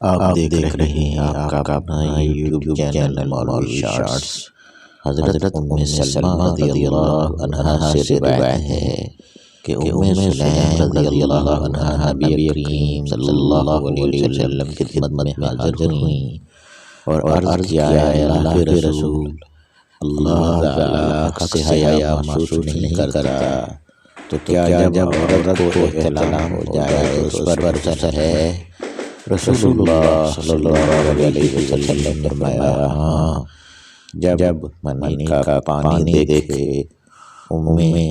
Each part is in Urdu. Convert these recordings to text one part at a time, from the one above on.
آپ دیکھ رہے ہیں آپ کا اپنا یوٹیوب چینل مولوی شارٹس۔ حضرت ام سلمہ رضی اللہ عنہا سے روایت ہے کہ ام سلیم رضی اللہ عنہا نبی کریم صلی اللہ علیہ وسلم کی خدمت میں حاضر ہوئیں اور عرض کیا ہے اللہ کے رسول، اللہ تعالیٰ حق سے حیا محسوس نہیں کرتا، تو کیا جب عورت کو احتلام ہو جائے تو اس پر غسل ہے؟ رسول اللہ صلی اللہ علیہ وسلم نے فرمایا ہاں۔ جب منی کا پانی دیکھے ام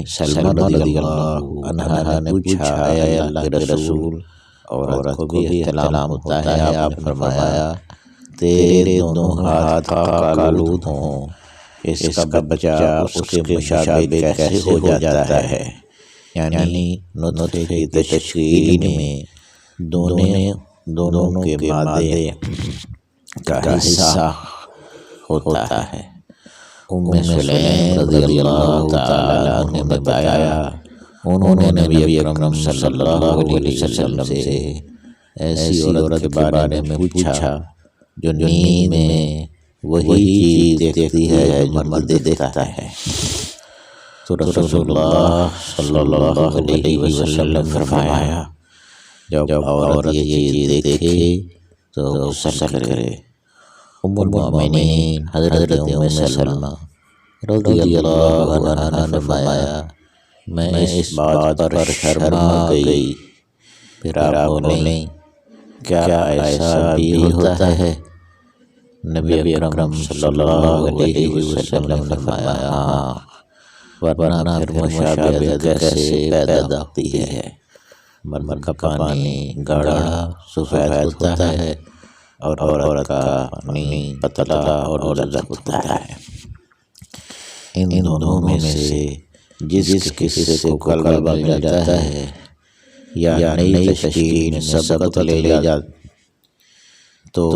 سلمہ رضی اللہ عنہا نے پوچھا اے اللہ کے رسول، عورت کو بھی احتلام ہوتا ہے؟ آپ نے فرمایا تیرے دونوں ہاتھ پاک آلود ہوں، اس کا بچہ اس کے مشابہ کیسے ہو جاتا ہے؟ یعنی نطفے کی تشکیل میں دونوں کے مادے کا حصہ ہوتا ہے۔ ام سلیم رضی اللہ تعالیٰ عنہ نے بتایا انہوں نے نبی اکرم صلی اللہ علیہ وسلم سے ایسی عورت کے بارے میں پوچھا جو نیند میں وہی چیز دیکھتی ہے جو مرد دیکھتا ہے، تو رسول اللہ صلی اللہ علیہ وسلم نے فرمایا جب عورت یہ چیز دیکھے تو غسل کرے۔ ام المؤمنین حضرت ام سلمہ رضی اللہ عنہا نے فرمایا میں اس بات پر شرما گئی، پھر آپ بولیں کیا ایسا بھی ہوتا ہے؟ نبی اکرم صلی اللہ علیہ وسلم نے فرمایا ہاں، ورنہ پھر مشابہت کیسے پیدا ہوتی ہے؟ مرد کا پانی گاڑھا سفید ہوتا ہے اور عورت کا پانی پتلا اور لزج ہوتا ہے۔ ان دونوں میں سے جس کسی کو کلبہ مل جاتا ہے یا نئی تشکیل میں سبقت لے جاتا تو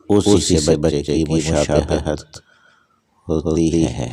اسی سے بچے کی مشابہت ہوتی ہے۔